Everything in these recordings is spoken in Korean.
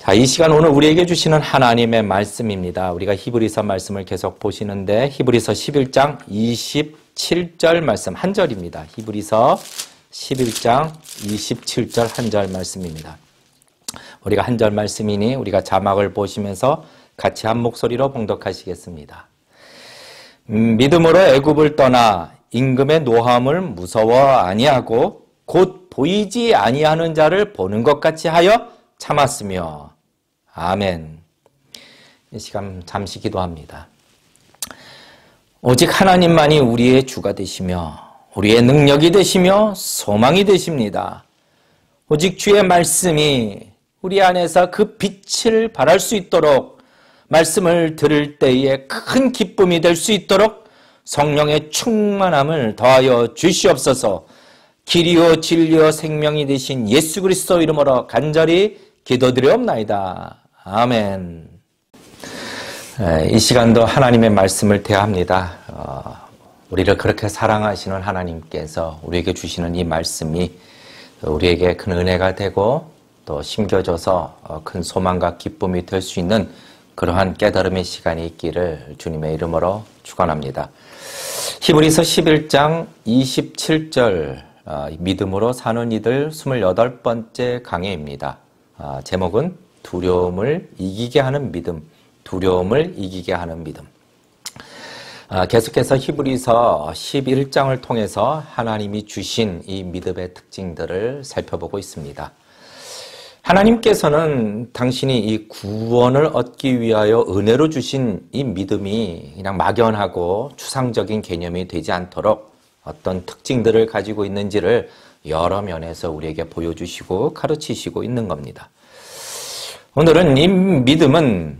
자, 이 시간 오늘 우리에게 주시는 하나님의 말씀입니다. 우리가 히브리서 말씀을 계속 보시는데 히브리서 11장 27절 말씀 한 절입니다. 히브리서 11장 27절 한 절 말씀입니다. 우리가 한 절 말씀이니 우리가 자막을 보시면서 같이 한 목소리로 봉독하시겠습니다. 믿음으로 애굽을 떠나 임금의 노함을 무서워 아니하고 곧 보이지 아니하는 자를 보는 것 같이 하여 참았으며 아멘. 이 시간 잠시 기도합니다. 오직 하나님만이 우리의 주가 되시며 우리의 능력이 되시며 소망이 되십니다. 오직 주의 말씀이 우리 안에서 그 빛을 발할 수 있도록 말씀을 들을 때에 큰 기쁨이 될 수 있도록 성령의 충만함을 더하여 주시옵소서. 길이요 진리요 생명이 되신 예수 그리스도 이름으로 간절히 기도드리옵나이다. 아멘. 이 시간도 하나님의 말씀을 대합니다. 우리를 그렇게 사랑하시는 하나님께서 우리에게 주시는 이 말씀이 우리에게 큰 은혜가 되고 또 심겨져서 큰 소망과 기쁨이 될 수 있는 그러한 깨달음의 시간이 있기를 주님의 이름으로 축원합니다. 히브리서 11장 27절 믿음으로 사는 이들 28번째 강해입니다. 제목은 두려움을 이기게 하는 믿음, 두려움을 이기게 하는 믿음. 계속해서 히브리서 11장을 통해서 하나님이 주신 이 믿음의 특징들을 살펴보고 있습니다. 하나님께서는 당신이 이 구원을 얻기 위하여 은혜로 주신 이 믿음이 그냥 막연하고 추상적인 개념이 되지 않도록 어떤 특징들을 가지고 있는지를 여러 면에서 우리에게 보여주시고 가르치시고 있는 겁니다. 오늘은 이 믿음은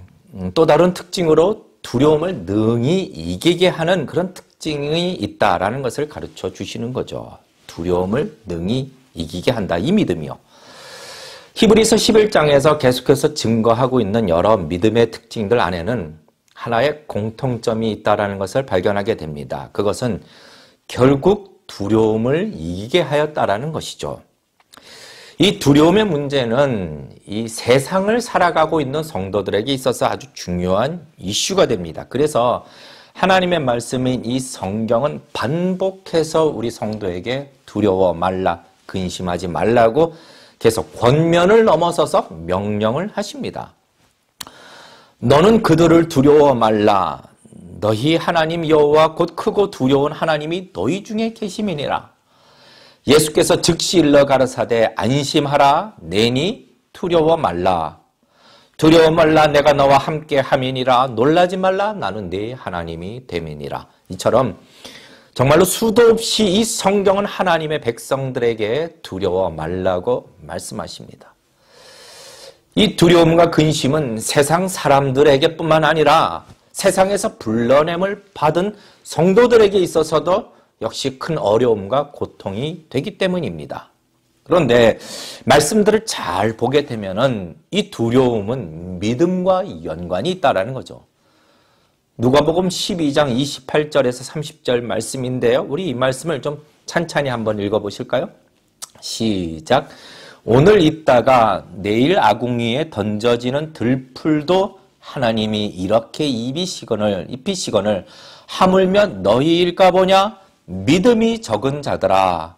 또 다른 특징으로 두려움을 능히 이기게 하는 그런 특징이 있다라는 것을 가르쳐 주시는 거죠. 두려움을 능히 이기게 한다. 이 믿음이요. 히브리서 11장에서 계속해서 증거하고 있는 여러 믿음의 특징들 안에는 하나의 공통점이 있다라는 것을 발견하게 됩니다. 그것은 결국 두려움을 이기게 하였다라는 것이죠. 이 두려움의 문제는 이 세상을 살아가고 있는 성도들에게 있어서 아주 중요한 이슈가 됩니다. 그래서 하나님의 말씀인 이 성경은 반복해서 우리 성도에게 두려워 말라, 근심하지 말라고 계속 권면을 넘어서서 명령을 하십니다. 너는 그들을 두려워 말라. 너희 하나님 여호와 곧 크고 두려운 하나님이 너희 중에 계심이니라. 예수께서 즉시 일러 가라사대 안심하라. 내니 두려워 말라. 두려워 말라. 내가 너와 함께 함이니라. 놀라지 말라. 나는 네 하나님이 됨이니라. 이처럼 정말로 수도 없이 이 성경은 하나님의 백성들에게 두려워 말라고 말씀하십니다. 이 두려움과 근심은 세상 사람들에게 뿐만 아니라 세상에서 불러냄을 받은 성도들에게 있어서도 역시 큰 어려움과 고통이 되기 때문입니다. 그런데 말씀들을 잘 보게 되면은 이 두려움은 믿음과 연관이 있다라는 거죠. 누가복음 12장 28절에서 30절 말씀인데요. 우리 이 말씀을 좀 찬찬히 한번 읽어보실까요? 시작. 오늘 있다가 내일 아궁이에 던져지는 들풀도 하나님이 이렇게 입히시거늘 하물며 너희일까 보냐? 믿음이 적은 자들아.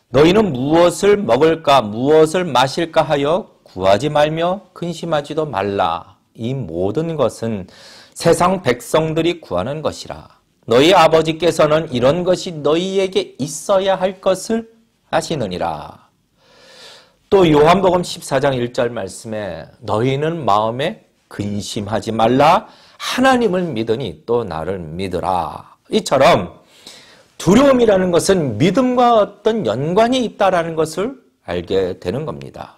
너희는 무엇을 먹을까 무엇을 마실까 하여 구하지 말며 근심하지도 말라. 이 모든 것은 세상 백성들이 구하는 것이라. 너희 아버지께서는 이런 것이 너희에게 있어야 할 것을 아시느니라. 또 요한복음 14장 1절 말씀에 너희는 마음에 근심하지 말라. 하나님을 믿으니 또 나를 믿으라. 이처럼 두려움이라는 것은 믿음과 어떤 연관이 있다라는 것을 알게 되는 겁니다.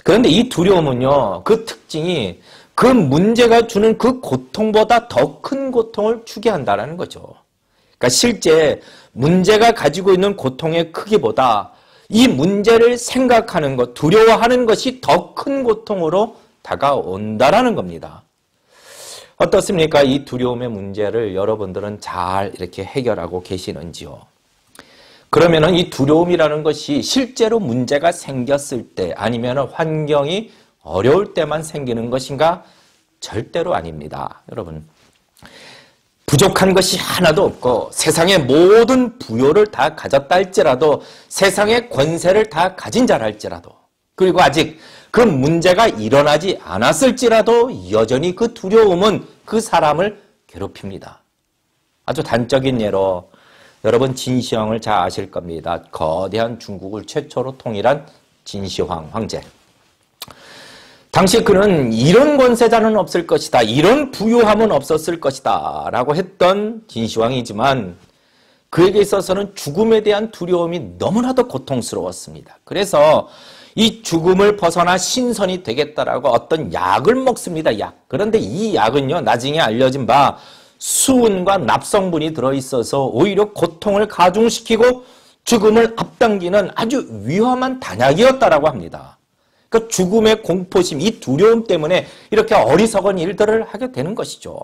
그런데 이 두려움은요, 그 특징이 그 문제가 주는 그 고통보다 더 큰 고통을 주게 한다는 거죠. 그러니까 실제 문제가 가지고 있는 고통의 크기보다 이 문제를 생각하는 것, 두려워하는 것이 더 큰 고통으로 다가온다라는 겁니다. 어떻습니까? 이 두려움의 문제를 여러분들은 잘 이렇게 해결하고 계시는지요? 그러면은 이 두려움이라는 것이 실제로 문제가 생겼을 때 아니면 환경이 어려울 때만 생기는 것인가? 절대로 아닙니다. 여러분, 부족한 것이 하나도 없고 세상의 모든 부요를 다 가졌다 할지라도, 세상의 권세를 다 가진 자라 할지라도, 그리고 아직 그 문제가 일어나지 않았을지라도 여전히 그 두려움은 그 사람을 괴롭힙니다. 아주 단적인 예로 여러분 진시황을 잘 아실 겁니다. 거대한 중국을 최초로 통일한 진시황 황제. 당시 그는 이런 권세자는 없을 것이다, 이런 부유함은 없었을 것이다 라고 했던 진시황이지만 그에게 있어서는 죽음에 대한 두려움이 너무나도 고통스러웠습니다. 그래서 이 죽음을 벗어나 신선이 되겠다라고 어떤 약을 먹습니다. 약. 그런데 이 약은요, 나중에 알려진 바 수은과 납성분이 들어있어서 오히려 고통을 가중시키고 죽음을 앞당기는 아주 위험한 단약이었다라고 합니다. 그러니까 죽음의 공포심, 이 두려움 때문에 이렇게 어리석은 일들을 하게 되는 것이죠.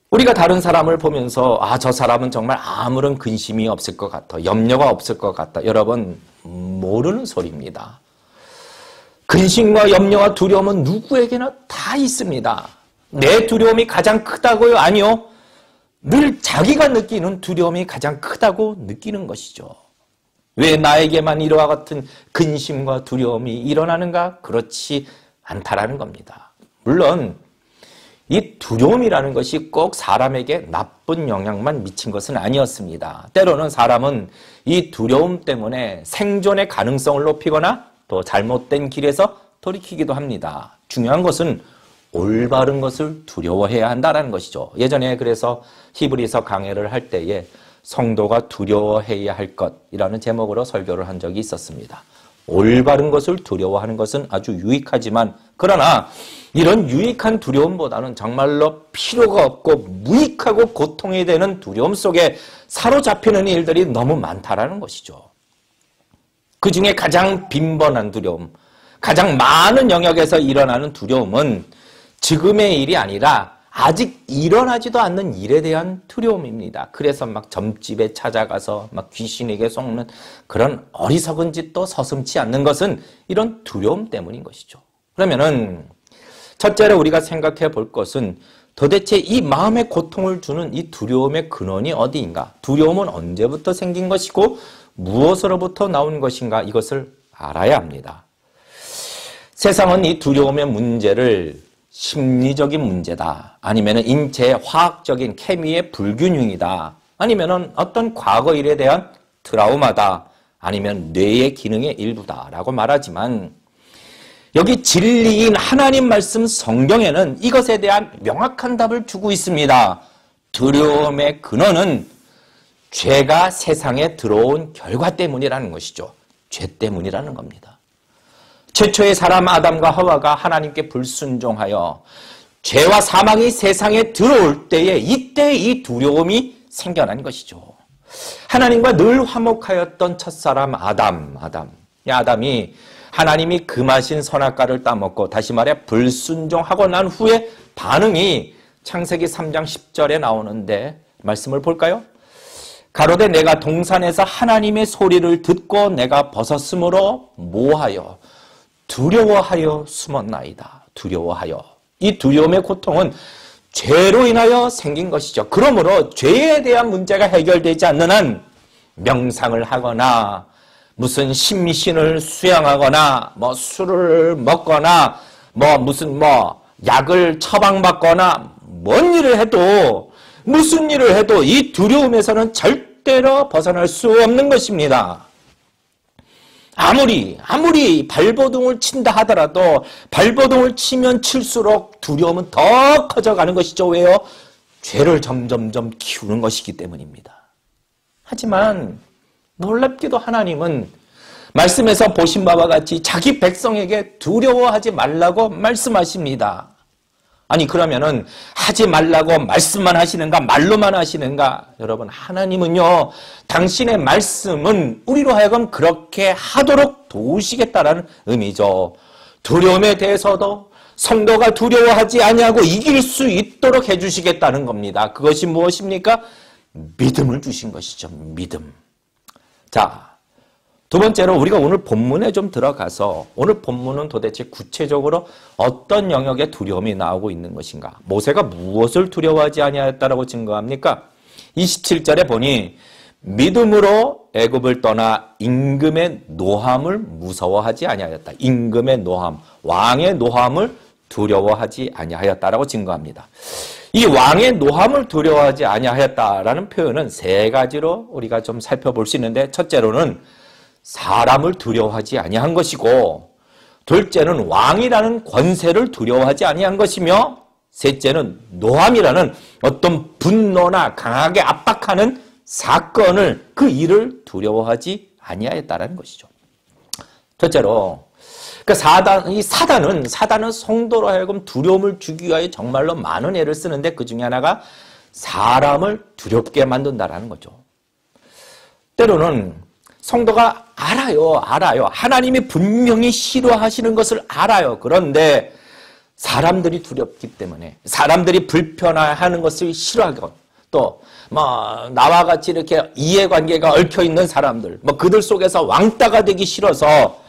우리가 다른 사람을 보면서 저 사람은 정말 아무런 근심이 없을 것 같아, 염려가 없을 것 같다. 여러분, 모르는 소리입니다. 근심과 염려와 두려움은 누구에게나 다 있습니다. 내 두려움이 가장 크다고요? 아니요. 늘 자기가 느끼는 두려움이 가장 크다고 느끼는 것이죠. 왜 나에게만 이와 같은 근심과 두려움이 일어나는가? 그렇지 않다라는 겁니다. 물론 이 두려움이라는 것이 꼭 사람에게 나쁜 영향만 미친 것은 아니었습니다. 때로는 사람은 이 두려움 때문에 생존의 가능성을 높이거나 또 잘못된 길에서 돌이키기도 합니다. 중요한 것은 올바른 것을 두려워해야 한다는 것이죠. 예전에 그래서 히브리서 강해를 할 때에 성도가 두려워해야 할 것이라는 제목으로 설교를 한 적이 있었습니다. 올바른 것을 두려워하는 것은 아주 유익하지만, 그러나 이런 유익한 두려움보다는 정말로 필요가 없고 무익하고 고통이 되는 두려움 속에 사로잡히는 일들이 너무 많다라는 것이죠. 그 중에 가장 빈번한 두려움, 가장 많은 영역에서 일어나는 두려움은 지금의 일이 아니라 아직 일어나지도 않는 일에 대한 두려움입니다. 그래서 막 점집에 찾아가서 막 귀신에게 속는 그런 어리석은 짓도 서슴지 않는 것은 이런 두려움 때문인 것이죠. 그러면은 첫째로 우리가 생각해 볼 것은 도대체 이 마음의 고통을 주는 이 두려움의 근원이 어디인가? 두려움은 언제부터 생긴 것이고 무엇으로부터 나온 것인가? 이것을 알아야 합니다. 세상은 이 두려움의 문제를 심리적인 문제다, 아니면 인체 화학적인 케미의 불균형이다, 아니면 어떤 과거 일에 대한 트라우마다, 아니면 뇌의 기능의 일부다라고 말하지만 여기 진리인 하나님 말씀 성경에는 이것에 대한 명확한 답을 주고 있습니다. 두려움의 근원은 죄가 세상에 들어온 결과 때문이라는 것이죠. 죄 때문이라는 겁니다. 최초의 사람 아담과 하와가 하나님께 불순종하여 죄와 사망이 세상에 들어올 때에 이때 이 두려움이 생겨난 것이죠. 하나님과 늘 화목하였던 첫사람 아담이 하나님이 금하신 선악과를 따먹고, 다시 말해 불순종하고 난 후에 반응이 창세기 3장 10절에 나오는데 말씀을 볼까요? 가로되 내가 동산에서 하나님의 소리를 듣고 내가 벗었으므로 뭐하여? 두려워하여 숨었나이다. 두려워하여. 이 두려움의 고통은 죄로 인하여 생긴 것이죠. 그러므로 죄에 대한 문제가 해결되지 않는 한 명상을 하거나 무슨 신미신을 수양하거나 술을 먹거나 무슨 약을 처방받거나 뭔 일을 해도, 무슨 일을 해도 이 두려움에서는 절대로 벗어날 수 없는 것입니다. 아무리 발버둥을 친다 하더라도 발버둥을 치면 칠수록 두려움은 더 커져가는 것이죠. 왜요? 죄를 점점점 키우는 것이기 때문입니다. 하지만 놀랍게도 하나님은 말씀에서 보신 바와 같이 자기 백성에게 두려워하지 말라고 말씀하십니다. 아니, 그러면은 하지 말라고 말씀만 하시는가, 말로만 하시는가? 여러분, 하나님은요, 당신의 말씀은 우리로 하여금 그렇게 하도록 도우시겠다라는 의미죠. 두려움에 대해서도 성도가 두려워하지 아니하고 이길 수 있도록 해주시겠다는 겁니다. 그것이 무엇입니까? 믿음을 주신 것이죠. 믿음. 자, 두 번째로 우리가 오늘 본문에 좀 들어가서 오늘 본문은 도대체 구체적으로 어떤 영역의 두려움이 나오고 있는 것인가? 모세가 무엇을 두려워하지 아니하였다라고 증거합니까? 27절에 보니 믿음으로 애굽을 떠나 임금의 노함을 무서워하지 아니하였다. 임금의 노함, 왕의 노함을 두려워하지 아니하였다라고 증거합니다. 이 왕의 노함을 두려워하지 아니하였다라는 표현은 세 가지로 우리가 좀 살펴볼 수 있는데, 첫째로는 사람을 두려워하지 아니한 것이고, 둘째는 왕이라는 권세를 두려워하지 아니한 것이며, 셋째는 노함이라는 어떤 분노나 강하게 압박하는 사건을, 그 일을 두려워하지 아니하였다라는 것이죠. 첫째로 사단은 성도로 하여금 두려움을 주기 위하여 정말로 많은 애를 쓰는데, 그 중에 하나가 사람을 두렵게 만든다라는 거죠. 때로는 성도가 알아요. 하나님이 분명히 싫어하시는 것을 알아요. 그런데 사람들이 두렵기 때문에, 사람들이 불편해하는 것을 싫어하고, 또 나와 같이 이렇게 이해관계가 얽혀있는 사람들, 그들 속에서 왕따가 되기 싫어서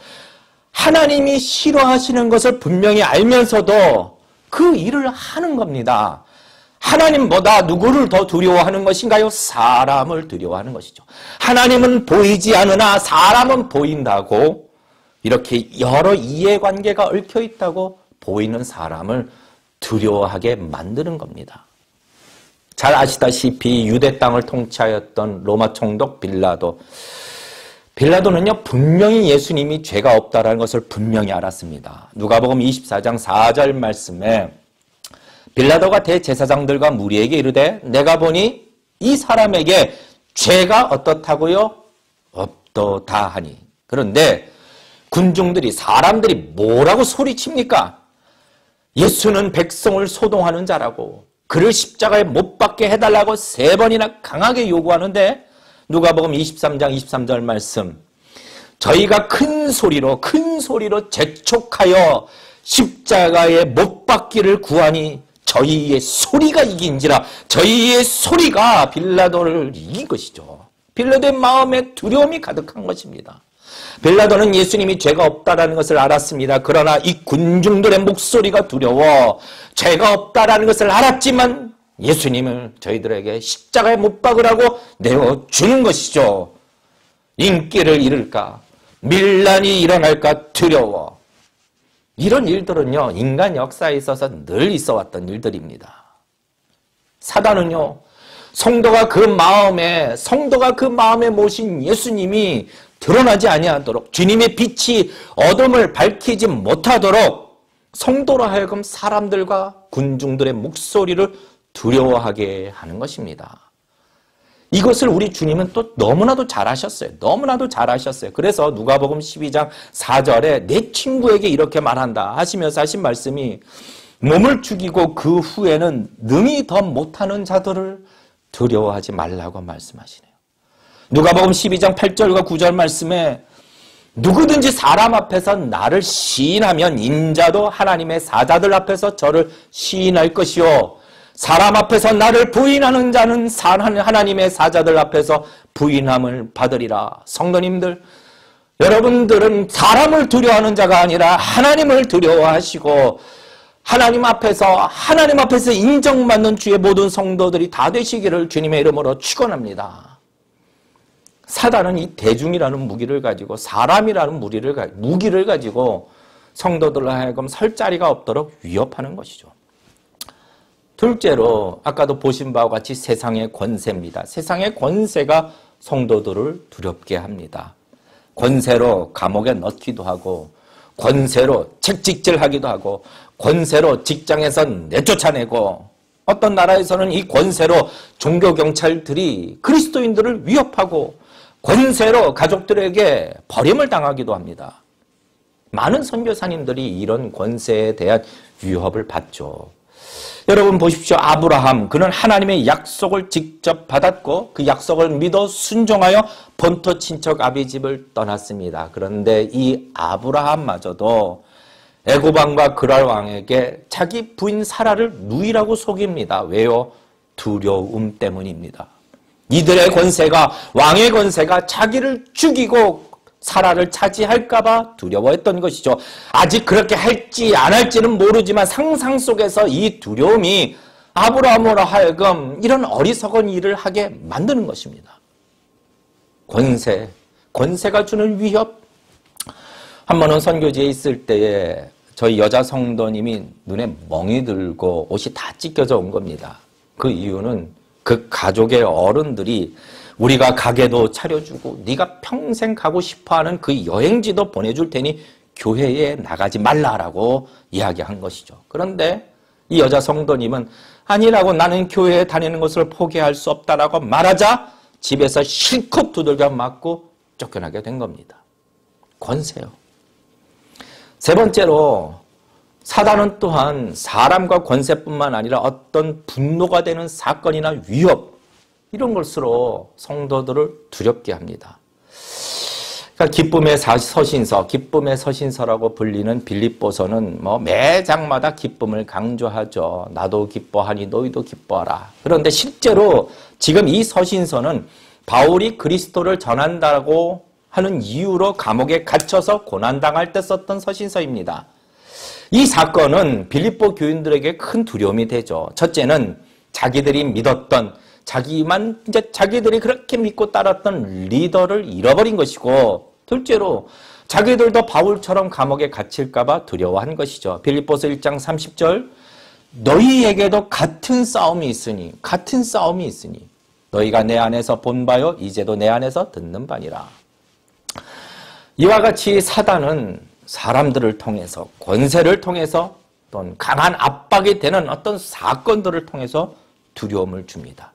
하나님이 싫어하시는 것을 분명히 알면서도 그 일을 하는 겁니다. 하나님보다 누구를 더 두려워하는 것인가요? 사람을 두려워하는 것이죠. 하나님은 보이지 않으나 사람은 보인다고, 이렇게 여러 이해관계가 얽혀있다고 보이는 사람을 두려워하게 만드는 겁니다. 잘 아시다시피 유대 땅을 통치하였던 로마 총독 빌라도는요, 분명히 예수님이 죄가 없다라는 것을 분명히 알았습니다. 누가복음 24장 4절 말씀에 빌라도가 대제사장들과 무리에게 이르되 내가 보니 이 사람에게 죄가 어떻다고요? 없도다 하니. 그런데 군중들이, 사람들이 뭐라고 소리칩니까? 예수는 백성을 소동하는 자라고, 그를 십자가에 못 박게 해달라고 3번이나 강하게 요구하는데, 누가복음 23장 23절 말씀, 저희가 큰 소리로 재촉하여 십자가에 못 박기를 구하니 저희의 소리가 이긴지라. 저희의 소리가 빌라도를 이긴 것이죠. 빌라도의 마음에 두려움이 가득한 것입니다. 빌라도는 예수님이 죄가 없다라는 것을 알았습니다. 그러나 이 군중들의 목소리가 두려워 죄가 없다라는 것을 알았지만 예수님을 저희들에게 십자가에 못 박으라고 내어주는 것이죠. 인기를 잃을까, 밀란이 일어날까 두려워. 이런 일들은요, 인간 역사에 있어서 늘 있어왔던 일들입니다. 사단은요, 성도가 그 마음에 모신 예수님이 드러나지 아니하도록, 주님의 빛이 어둠을 밝히지 못하도록 성도로 하여금 사람들과 군중들의 목소리를 두려워하게 하는 것입니다. 이것을 우리 주님은 또 너무나도 잘하셨어요. 그래서 누가복음 12장 4절에 내 친구에게 이렇게 말한다 하시면서 하신 말씀이, 몸을 죽이고 그 후에는 능히 더 못하는 자들을 두려워하지 말라고 말씀하시네요. 누가복음 12장 8절과 9절 말씀에 누구든지 사람 앞에서 나를 시인하면 인자도 하나님의 사자들 앞에서 저를 시인할 것이요, 사람 앞에서 나를 부인하는 자는 하나님의 사자들 앞에서 부인함을 받으리라. 성도님들, 여러분들은 사람을 두려워하는 자가 아니라 하나님을 두려워하시고 하나님 앞에서 인정받는 주의 모든 성도들이 다 되시기를 주님의 이름으로 축원합니다. 사단은 이 대중이라는 무기를 가지고, 사람이라는 무기를 가지고 성도들로 하여금 설 자리가 없도록 위협하는 것이죠. 둘째로 아까도 보신 바와 같이 세상의 권세입니다. 세상의 권세가 성도들을 두렵게 합니다. 권세로 감옥에 넣기도 하고, 권세로 책찍질하기도 하고, 권세로 직장에서 내쫓아내고, 어떤 나라에서는 이 권세로 종교경찰들이 그리스도인들을 위협하고, 권세로 가족들에게 버림을 당하기도 합니다. 많은 선교사님들이 이런 권세에 대한 위협을 받죠. 여러분 보십시오. 아브라함, 그는 하나님의 약속을 직접 받았고 그 약속을 믿어 순종하여 본토 친척 아비 집을 떠났습니다. 그런데 이 아브라함마저도 애굽 왕과 그랄 왕에게 자기 부인 사라를 누이라고 속입니다. 왜요? 두려움 때문입니다. 이들의 권세가, 왕의 권세가 자기를 죽이고 사라를 차지할까봐 두려워했던 것이죠. 아직 그렇게 할지 안 할지는 모르지만 상상 속에서 이 두려움이 아브라함으로 하여금 이런 어리석은 일을 하게 만드는 것입니다. 권세가 주는 위협. 한 번은 선교지에 있을 때에 저희 여자 성도님이 눈에 멍이 들고 옷이 다 찢겨져 온 겁니다. 그 이유는 그 가족의 어른들이 우리가 가게도 차려주고 네가 평생 가고 싶어하는 그 여행지도 보내줄 테니 교회에 나가지 말라라고 이야기한 것이죠. 그런데 이 여자 성도님은 아니라고 나는 교회에 다니는 것을 포기할 수 없다라고 말하자 집에서 실컷 두들겨 맞고 쫓겨나게 된 겁니다. 권세요. 세 번째로 사단은 또한 사람과 권세뿐만 아니라 어떤 분노가 되는 사건이나 위협 이런 것으로 성도들을 두렵게 합니다. 그러니까 기쁨의 서신서라고 불리는 빌립보서는 매 장마다 기쁨을 강조하죠. 나도 기뻐하니 너희도 기뻐하라. 그런데 실제로 지금 이 서신서는 바울이 그리스도를 전한다고 하는 이유로 감옥에 갇혀서 고난당할 때 썼던 서신서입니다. 이 사건은 빌립보 교인들에게 큰 두려움이 되죠. 첫째는 자기들이 믿었던 자기들이 그렇게 믿고 따랐던 리더를 잃어버린 것이고, 둘째로 자기들도 바울처럼 감옥에 갇힐까봐 두려워한 것이죠. 빌립보서 1장 30절 너희에게도 같은 싸움이 있으니 너희가 내 안에서 본 바요 이제도 내 안에서 듣는 바니라. 이와 같이 사단은 사람들을 통해서 권세를 통해서 또는 강한 압박이 되는 어떤 사건들을 통해서 두려움을 줍니다.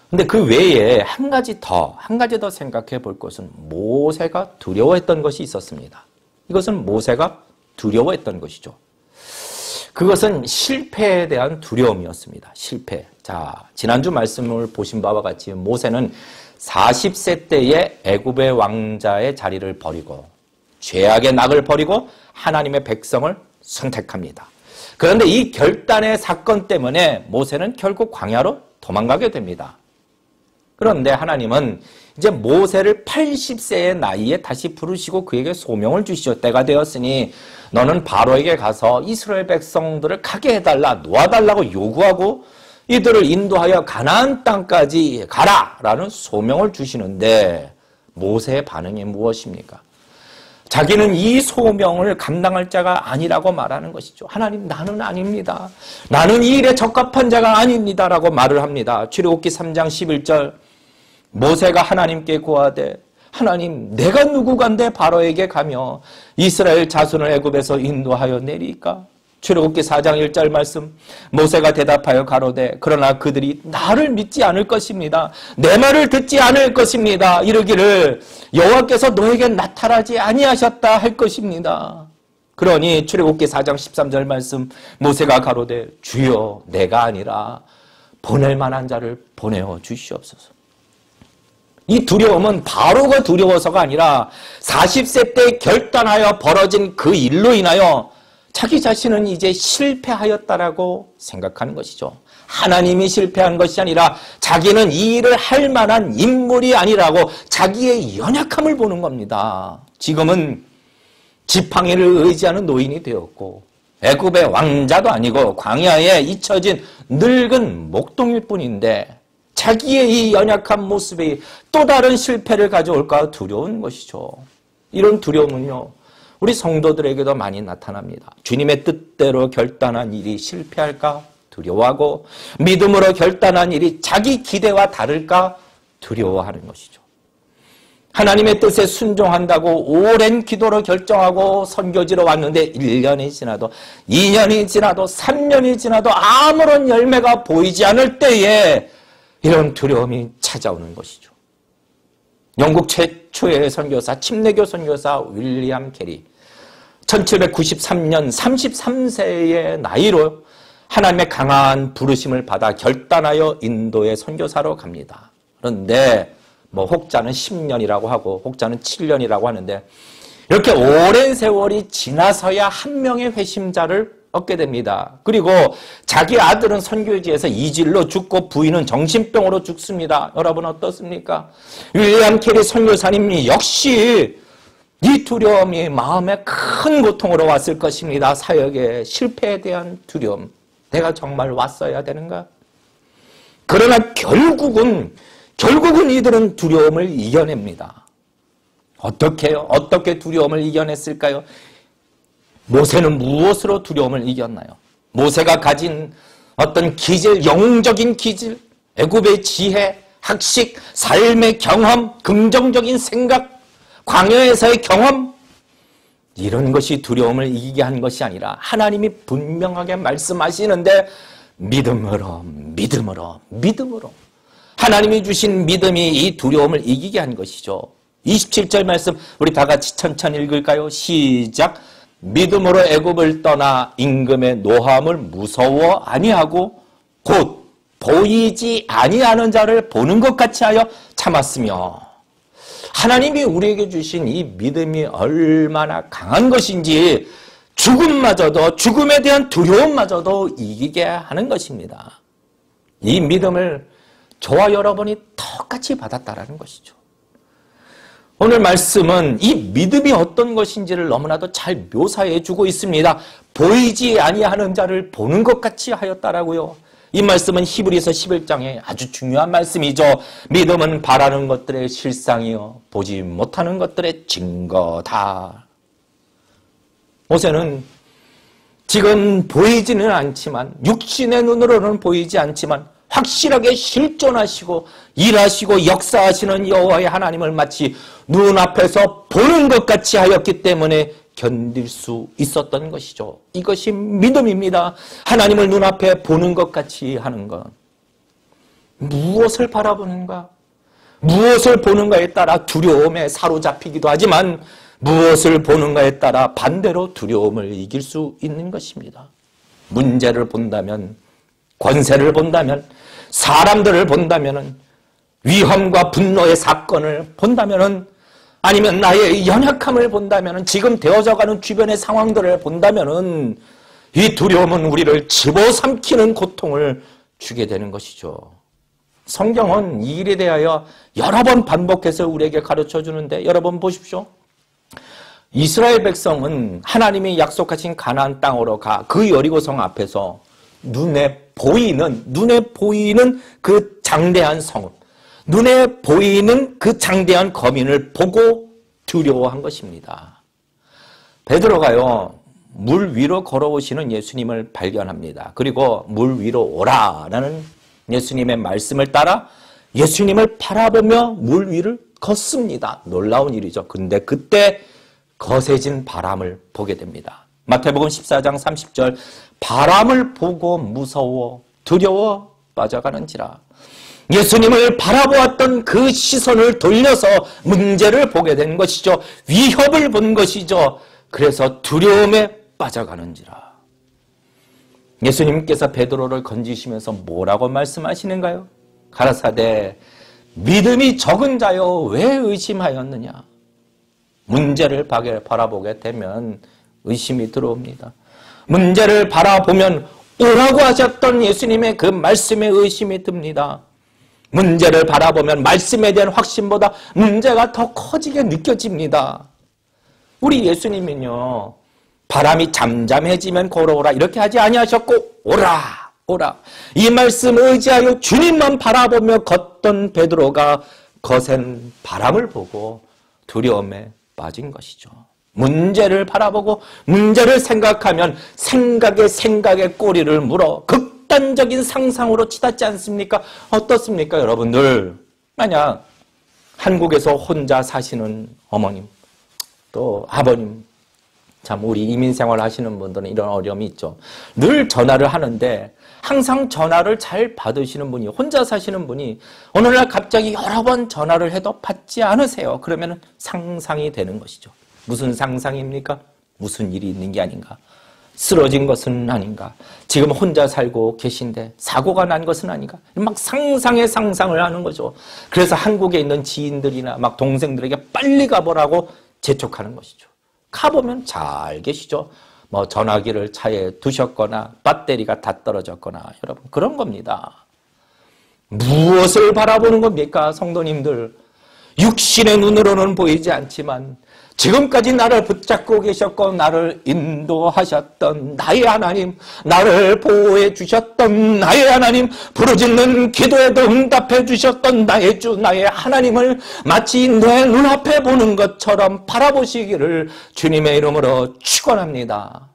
근데 그 외에 한 가지 더 생각해 볼 것은 모세가 두려워했던 것이 있었습니다. 이것은 모세가 두려워했던 것이죠. 그것은 실패에 대한 두려움이었습니다. 실패. 자, 지난주 말씀을 보신 바와 같이 모세는 40세 때에 애굽의 왕자의 자리를 버리고 죄악의 낙을 버리고 하나님의 백성을 선택합니다. 그런데 이 결단의 사건 때문에 모세는 결국 광야로 도망가게 됩니다. 그런데 하나님은 이제 모세를 80세의 나이에 다시 부르시고 그에게 소명을 주시죠. 때가 되었으니 너는 바로에게 가서 이스라엘 백성들을 가게 해달라, 놓아달라고 요구하고 이들을 인도하여 가나안 땅까지 가라라는 소명을 주시는데 모세의 반응이 무엇입니까? 자기는 이 소명을 감당할 자가 아니라고 말하는 것이죠. 하나님, 나는 아닙니다. 나는 이 일에 적합한 자가 아닙니다라고 말을 합니다. 출애굽기 3장 11절 모세가 하나님께 고하되 하나님, 내가 누구간데 바로에게 가며 이스라엘 자손을 애굽에서 인도하여 내리까? 출애굽기 4장 1절 말씀 모세가 대답하여 가로되 그러나 그들이 나를 믿지 않을 것입니다. 내 말을 듣지 않을 것입니다. 이르기를 여호와께서 너에게 나타나지 아니하셨다 할 것입니다. 그러니 출애굽기 4장 13절 말씀 모세가 가로되 주여 내가 아니라 보낼 만한 자를 보내어 주시옵소서. 이 두려움은 바로가 두려워서가 아니라 40세 때 결단하여 벌어진 그 일로 인하여 자기 자신은 이제 실패하였다라고 생각하는 것이죠. 하나님이 실패한 것이 아니라 자기는 이 일을 할 만한 인물이 아니라고 자기의 연약함을 보는 겁니다. 지금은 지팡이를 의지하는 노인이 되었고 애굽의 왕자도 아니고 광야에 잊혀진 늙은 목동일 뿐인데 자기의 이 연약한 모습이 또 다른 실패를 가져올까 두려운 것이죠. 이런 두려움은요, 우리 성도들에게도 많이 나타납니다. 주님의 뜻대로 결단한 일이 실패할까 두려워하고 믿음으로 결단한 일이 자기 기대와 다를까 두려워하는 것이죠. 하나님의 뜻에 순종한다고 오랜 기도로 결정하고 선교지로 왔는데 1년이 지나도 2년이 지나도 3년이 지나도 아무런 열매가 보이지 않을 때에 이런 두려움이 찾아오는 것이죠. 영국 최초의 선교사, 침례교 선교사 윌리엄 캐리 1793년 33세의 나이로 하나님의 강한 부르심을 받아 결단하여 인도의 선교사로 갑니다. 그런데 혹자는 10년이라고 하고 혹자는 7년이라고 하는데 이렇게 오랜 세월이 지나서야 한 명의 회심자를 얻게 됩니다. 그리고 자기 아들은 선교지에서 이질로 죽고 부인은 정신병으로 죽습니다. 여러분 어떻습니까? 윌리엄 캐리 선교사님이 역시 이 두려움이 마음에 큰 고통으로 왔을 것입니다. 사역의 실패에 대한 두려움. 내가 정말 왔어야 되는가? 그러나 결국은 이들은 두려움을 이겨냅니다. 어떻게요? 어떻게 두려움을 이겨냈을까요? 모세는 무엇으로 두려움을 이겼나요? 모세가 가진 어떤 기질, 영웅적인 기질, 애굽의 지혜, 학식, 삶의 경험, 긍정적인 생각, 광야에서의 경험, 이런 것이 두려움을 이기게 한 것이 아니라 하나님이 분명하게 말씀하시는데 믿음으로 하나님이 주신 믿음이 이 두려움을 이기게 한 것이죠. 27절 말씀 우리 다 같이 천천히 읽을까요? 시작. 믿음으로 애굽을 떠나 임금의 노함을 무서워 아니하고 곧 보이지 아니하는 자를 보는 것 같이 하여 참았으며, 하나님이 우리에게 주신 이 믿음이 얼마나 강한 것인지 죽음마저도, 죽음에 대한 두려움마저도 이기게 하는 것입니다. 이 믿음을 저와 여러분이 똑같이 받았다라는 것이죠. 오늘 말씀은 이 믿음이 어떤 것인지를 너무나도 잘 묘사해 주고 있습니다. 보이지 아니하는 자를 보는 것 같이 하였다라고요. 이 말씀은 히브리서 11장에 아주 중요한 말씀이죠. 믿음은 바라는 것들의 실상이요 보지 못하는 것들의 증거다. 모세는 지금 보이지는 않지만, 육신의 눈으로는 보이지 않지만 확실하게 실존하시고 일하시고 역사하시는 여호와의 하나님을 마치 눈앞에서 보는 것 같이 하였기 때문에 견딜 수 있었던 것이죠. 이것이 믿음입니다. 하나님을 눈앞에 보는 것 같이 하는 것. 무엇을 바라보는가? 무엇을 보는가에 따라 두려움에 사로잡히기도 하지만 무엇을 보는가에 따라 반대로 두려움을 이길 수 있는 것입니다. 문제를 본다면, 권세를 본다면, 사람들을 본다면, 위험과 분노의 사건을 본다면, 아니면 나의 연약함을 본다면, 지금 되어져가는 주변의 상황들을 본다면 이 두려움은 우리를 집어삼키는 고통을 주게 되는 것이죠. 성경은 이 일에 대하여 여러 번 반복해서 우리에게 가르쳐 주는데, 여러분 보십시오. 이스라엘 백성은 하나님이 약속하신 가나안 땅으로 가 그 여리고성 앞에서 눈에 보이는 그 장대한 성읍, 눈에 보이는 그 장대한 거민을 보고 두려워한 것입니다. 베드로가요, 물 위로 걸어오시는 예수님을 발견합니다. 그리고 물 위로 오라라는 예수님의 말씀을 따라 예수님을 바라보며 물 위를 걷습니다. 놀라운 일이죠. 근데 그때 거세진 바람을 보게 됩니다. 마태복음 14장 30절, 바람을 보고 무서워 두려워 빠져가는지라. 예수님을 바라보았던 그 시선을 돌려서 문제를 보게 된 것이죠. 위협을 본 것이죠. 그래서 두려움에 빠져가는지라. 예수님께서 베드로를 건지시면서 뭐라고 말씀하시는가요? 가라사대 믿음이 적은 자여 왜 의심하였느냐. 문제를 바라보게 되면 의심이 들어옵니다. 문제를 바라보면 오라고 하셨던 예수님의 그 말씀에 의심이 듭니다. 문제를 바라보면 말씀에 대한 확신보다 문제가 더 커지게 느껴집니다. 우리 예수님은요, 바람이 잠잠해지면 걸어오라 이렇게 하지 아니하셨고 오라 이 말씀 의지하여 주님만 바라보며 걷던 베드로가 거센 바람을 보고 두려움에 빠진 것이죠. 문제를 바라보고 문제를 생각하면 생각에 꼬리를 물어 극단적인 상상으로 치닫지 않습니까? 어떻습니까, 여러분들? 만약 한국에서 혼자 사시는 어머님, 또 아버님, 참 우리 이민생활 하시는 분들은 이런 어려움이 있죠. 늘 전화를 하는데 항상 전화를 잘 받으시는 분이, 혼자 사시는 분이 어느 날 갑자기 여러 번 전화를 해도 받지 않으세요. 그러면 상상이 되는 것이죠. 무슨 상상입니까? 무슨 일이 있는 게 아닌가? 쓰러진 것은 아닌가? 지금 혼자 살고 계신데 사고가 난 것은 아닌가? 막 상상에 상상을 하는 거죠. 그래서 한국에 있는 지인들이나 막 동생들에게 빨리 가보라고 재촉하는 것이죠. 가보면 잘 계시죠. 뭐 전화기를 차에 두셨거나 배터리가 다 떨어졌거나, 여러분 그런 겁니다. 무엇을 바라보는 겁니까, 성도님들? 육신의 눈으로는 보이지 않지만 지금까지 나를 붙잡고 계셨고 나를 인도하셨던 나의 하나님, 나를 보호해 주셨던 나의 하나님, 부르짖는 기도에도 응답해 주셨던 나의 주, 나의 하나님을 마치 내 눈앞에 보는 것처럼 바라보시기를 주님의 이름으로 축원합니다.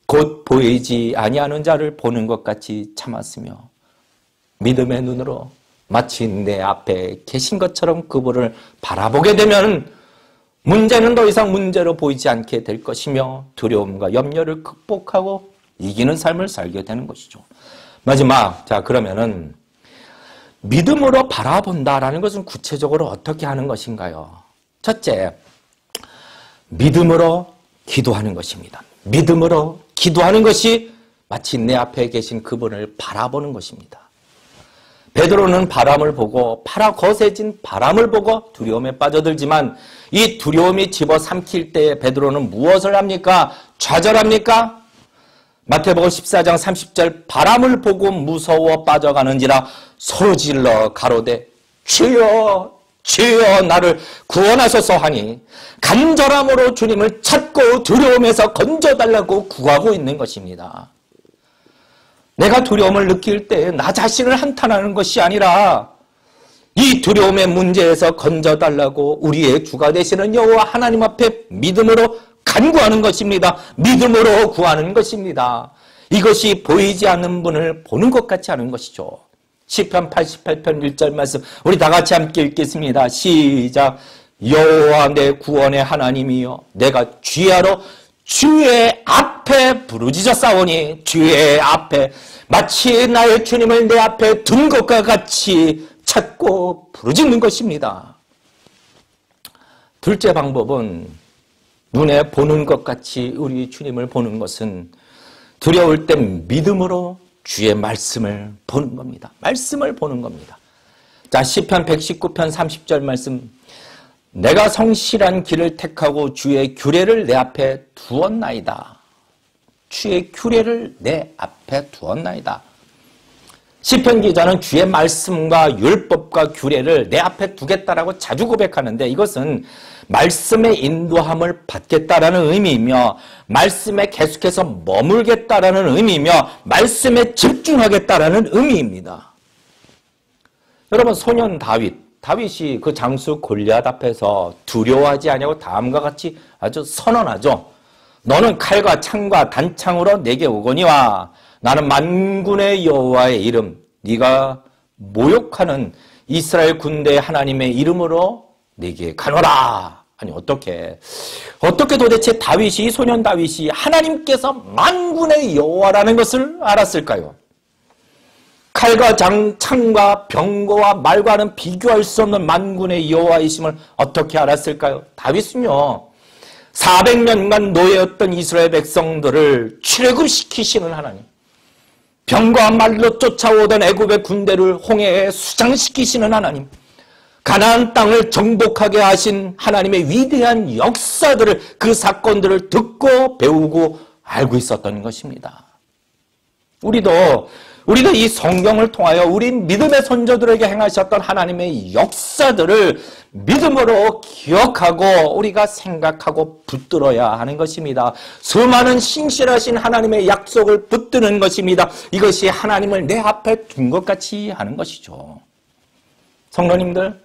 곧 보이지 아니하는 자를 보는 것 같이 참았으며 믿음의 눈으로 마치 내 앞에 계신 것처럼 그분을 바라보게 되면 문제는 더 이상 문제로 보이지 않게 될 것이며 두려움과 염려를 극복하고 이기는 삶을 살게 되는 것이죠. 마지막, 자 그러면은 믿음으로 바라본다라는 것은 구체적으로 어떻게 하는 것인가요? 첫째, 믿음으로 기도하는 것입니다. 믿음으로 기도하는 것이 마치 내 앞에 계신 그분을 바라보는 것입니다. 베드로는 바람을 보고 거세진 바람을 보고 두려움에 빠져들지만 이 두려움이 집어삼킬 때에 베드로는 무엇을 합니까? 좌절합니까? 마태복음 14장 30절 바람을 보고 무서워 빠져가는지라 소리질러 가로되 주여 주여 나를 구원하소서 하니 간절함으로 주님을 찾고 두려움에서 건져달라고 구하고 있는 것입니다. 내가 두려움을 느낄 때 나 자신을 한탄하는 것이 아니라 이 두려움의 문제에서 건져달라고 우리의 주가 되시는 여호와 하나님 앞에 믿음으로 간구하는 것입니다. 믿음으로 구하는 것입니다. 이것이 보이지 않는 분을 보는 것 같이 하는 것이죠. 시편 88편 1절 말씀 우리 다 같이 함께 읽겠습니다. 시작. 여호와 내 구원의 하나님이여 내가 주야로 주의 앞에 부르짖었사오니 주의 앞에 마치 나의 주님을 내 앞에 둔 것과 같이 찾고 부르짖는 것입니다. 둘째 방법은 눈에 보는 것 같이 우리 주님을 보는 것은 두려울 때 믿음으로 주의 말씀을 보는 겁니다. 말씀을 보는 겁니다. 자, 시편 119편 30절 말씀 내가 성실한 길을 택하고 주의 규례를 내 앞에 두었나이다. 주의 규례를 내 앞에 두었나이다. 시편 기자는 주의 말씀과 율법과 규례를 내 앞에 두겠다라고 자주 고백하는데 이것은 말씀의 인도함을 받겠다라는 의미이며 말씀에 계속해서 머물겠다라는 의미이며 말씀에 집중하겠다라는 의미입니다. 여러분 소년 다윗이 그 장수 골리앗 앞에서 두려워하지 아니하고 다음과 같이 아주 선언하죠. 너는 칼과 창과 단창으로 내게 오거니와 나는 만군의 여호와의 이름 네가 모욕하는 이스라엘 군대 하나님의 이름으로 내게 가노라. 아니 어떻게 도대체 다윗이 소년 다윗이 하나님께서 만군의 여호와라는 것을 알았을까요? 칼과 창과 병거와 말과는 비교할 수 없는 만군의 여호와이심을 어떻게 알았을까요? 다윗은요 400년간 노예였던 이스라엘 백성들을 출애굽시키시는 하나님, 병과 말로 쫓아오던 애굽의 군대를 홍해에 수장시키시는 하나님, 가나안 땅을 정복하게 하신 하나님의 위대한 역사들을 그 사건들을 듣고 배우고 알고 있었던 것입니다. 우리도 이 성경을 통하여 우리 믿음의 선조들에게 행하셨던 하나님의 역사들을 믿음으로 기억하고 우리가 생각하고 붙들어야 하는 것입니다. 수많은 신실하신 하나님의 약속을 붙드는 것입니다. 이것이 하나님을 내 앞에 둔 것 같이 하는 것이죠. 성도님들,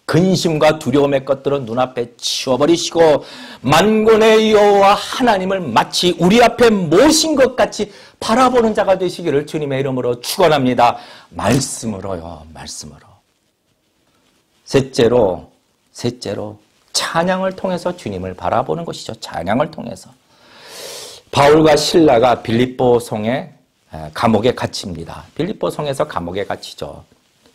근심과 두려움의 것들은 눈앞에 치워버리시고 만군의 여호와 하나님을 마치 우리 앞에 모신 것 같이 바라보는 자가 되시기를 주님의 이름으로 축원합니다. 말씀으로요. 말씀으로. 셋째로 찬양을 통해서 주님을 바라보는 것이죠. 찬양을 통해서. 바울과 실라가 빌립보 성의 감옥에 갇힙니다. 빌립보 성에서 감옥에 갇히죠.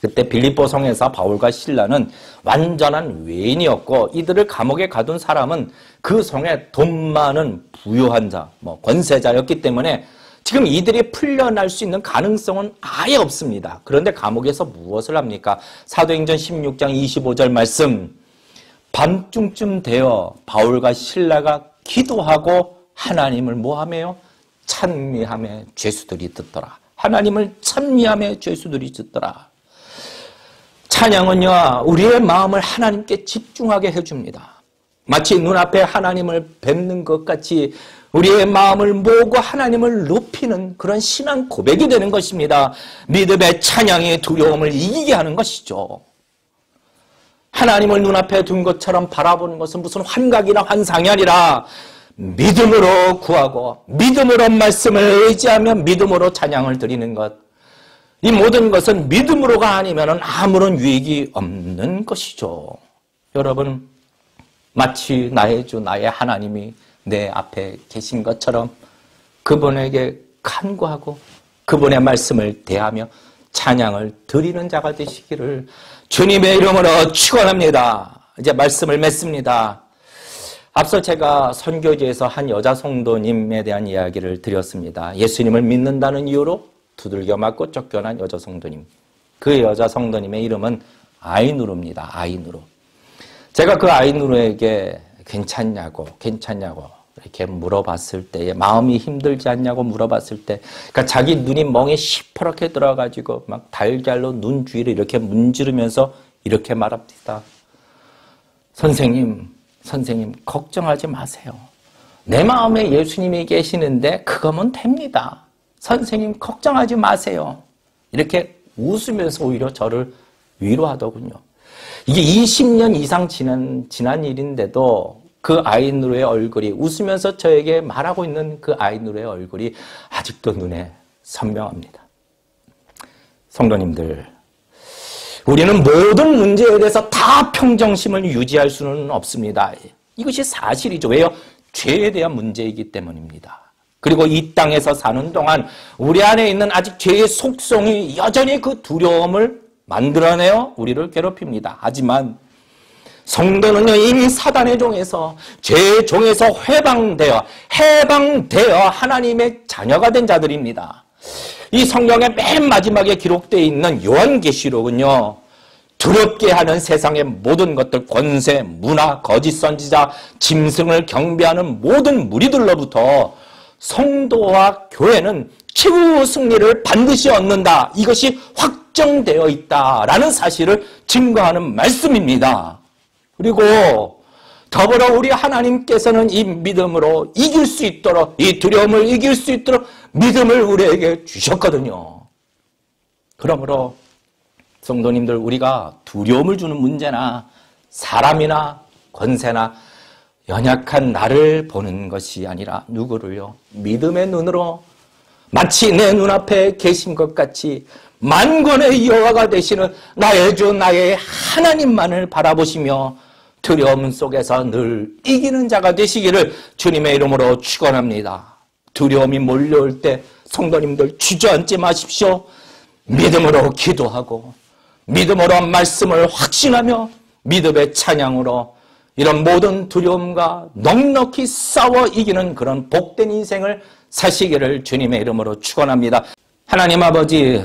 그때 빌립보 성에서 바울과 실라는 완전한 외인이었고 이들을 감옥에 가둔 사람은 그 성에 돈 많은 부유한 자, 권세자였기 때문에 지금 이들이 풀려날 수 있는 가능성은 아예 없습니다. 그런데 감옥에서 무엇을 합니까? 사도행전 16장 25절 말씀, 밤중쯤 되어 바울과 실라가 기도하고 하나님을 뭐하며요? 찬미하며 죄수들이 듣더라. 하나님을 찬미하며 죄수들이 듣더라. 찬양은요 우리의 마음을 하나님께 집중하게 해줍니다. 마치 눈앞에 하나님을 뵙는 것 같이 우리의 마음을 모으고 하나님을 높이는 그런 신앙 고백이 되는 것입니다. 믿음의 찬양이 두려움을 이기게 하는 것이죠. 하나님을 눈앞에 둔 것처럼 바라보는 것은 무슨 환각이나 환상이 아니라 믿음으로 구하고 믿음으로 말씀을 의지하며 믿음으로 찬양을 드리는 것. 이 모든 것은 믿음으로가 아니면 아무런 유익이 없는 것이죠. 여러분, 마치 나의 주 나의 하나님이 내 앞에 계신 것처럼 그분에게 간구하고 그분의 말씀을 대하며 찬양을 드리는 자가 되시기를 주님의 이름으로 축원합니다. 이제 말씀을 맺습니다. 앞서 제가 선교지에서 한 여자 성도님에 대한 이야기를 드렸습니다. 예수님을 믿는다는 이유로 두들겨 맞고 쫓겨난 여자 성도님. 그 여자 성도님의 이름은 아이누르입니다. 아이누르. 제가 그 아이누르에게 괜찮냐고 이렇게 물어봤을 때에 마음이 힘들지 않냐고 물어봤을 때, 그러니까 자기 눈이 멍에 시퍼렇게 들어가지고 막 달걀로 눈 주위를 이렇게 문지르면서 이렇게 말합니다. 선생님 걱정하지 마세요. 내 마음에 예수님이 계시는데 그거면 됩니다. 선생님 걱정하지 마세요. 이렇게 웃으면서 오히려 저를 위로하더군요. 이게 20년 이상 지난 일인데도 그 아이누르의 얼굴이 웃으면서 저에게 말하고 있는 그 아이누르의 얼굴이 아직도 눈에 선명합니다. 성도님들, 우리는 모든 문제에 대해서 다 평정심을 유지할 수는 없습니다. 이것이 사실이죠. 왜요? 죄에 대한 문제이기 때문입니다. 그리고 이 땅에서 사는 동안 우리 안에 있는 아직 죄의 속성이 여전히 그 두려움을 만들어내어 우리를 괴롭힙니다. 하지만 성도는요, 이미 사단의 종에서, 죄의 종에서 해방되어 하나님의 자녀가 된 자들입니다. 이 성경의 맨 마지막에 기록되어 있는 요한계시록은요, 두렵게 하는 세상의 모든 것들, 권세, 문화, 거짓 선지자, 짐승을 경배하는 모든 무리들로부터 성도와 교회는 최후 승리를 반드시 얻는다. 이것이 확정되어 있다라는 사실을 증거하는 말씀입니다. 그리고 더불어 우리 하나님께서는 이 믿음으로 이길 수 있도록, 이 두려움을 이길 수 있도록 믿음을 우리에게 주셨거든요. 그러므로 성도님들, 우리가 두려움을 주는 문제나 사람이나 권세나 연약한 나를 보는 것이 아니라 누구를요? 믿음의 눈으로 마치 내 눈앞에 계신 것 같이 만군의 여호와가 되시는 나의 주 나의 하나님만을 바라보시며 두려움 속에서 늘 이기는 자가 되시기를 주님의 이름으로 축원합니다. 두려움이 몰려올 때 성도님들 주저앉지 마십시오. 믿음으로 기도하고 믿음으로 말씀을 확신하며 믿음의 찬양으로 이런 모든 두려움과 넉넉히 싸워 이기는 그런 복된 인생을 사시기를 주님의 이름으로 축원합니다. 하나님 아버지,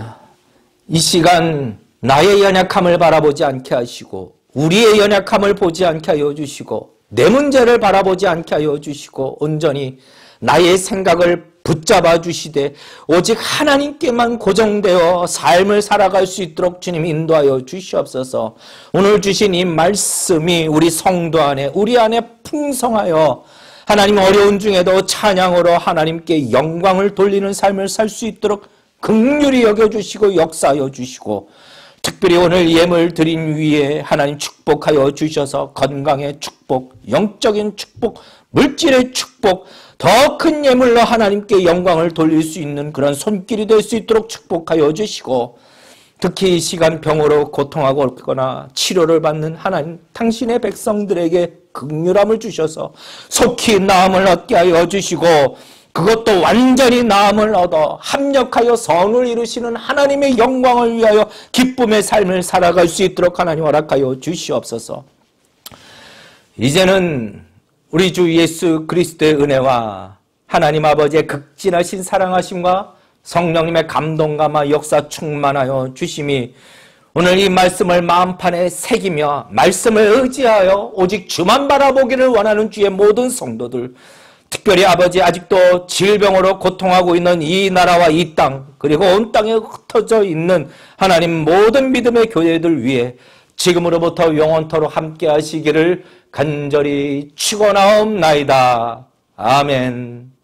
이 시간 나의 연약함을 바라보지 않게 하시고 우리의 연약함을 보지 않게 하여 주시고 내 문제를 바라보지 않게 하여 주시고 온전히 나의 생각을 붙잡아 주시되 오직 하나님께만 고정되어 삶을 살아갈 수 있도록 주님 인도하여 주시옵소서. 오늘 주신 이 말씀이 우리 성도 안에 우리 안에 풍성하여 하나님 어려운 중에도 찬양으로 하나님께 영광을 돌리는 삶을 살 수 있도록 긍휼히 여겨주시고 역사하여 주시고 특별히 오늘 예물 드린 위에 하나님 축복하여 주셔서 건강의 축복, 영적인 축복, 물질의 축복, 더 큰 예물로 하나님께 영광을 돌릴 수 있는 그런 손길이 될 수 있도록 축복하여 주시고 특히 이 시간 병으로 고통하고 있거나 치료를 받는 하나님 당신의 백성들에게 긍휼함을 주셔서 속히 나음을 얻게 하여 주시고 그것도 완전히 나음을 얻어 합력하여 선을 이루시는 하나님의 영광을 위하여 기쁨의 삶을 살아갈 수 있도록 하나님 허락하여 주시옵소서. 이제는 우리 주 예수 그리스도의 은혜와 하나님 아버지의 극진하신 사랑하심과 성령님의 감동감화 역사 충만하여 주심이 오늘 이 말씀을 마음판에 새기며 말씀을 의지하여 오직 주만 바라보기를 원하는 주의 모든 성도들, 특별히 아버지 아직도 질병으로 고통하고 있는 이 나라와 이 땅 그리고 온 땅에 흩어져 있는 하나님 모든 믿음의 교회들 위해 지금으로부터 영원토록 함께 하시기를 간절히 축원하옵나이다. 아멘.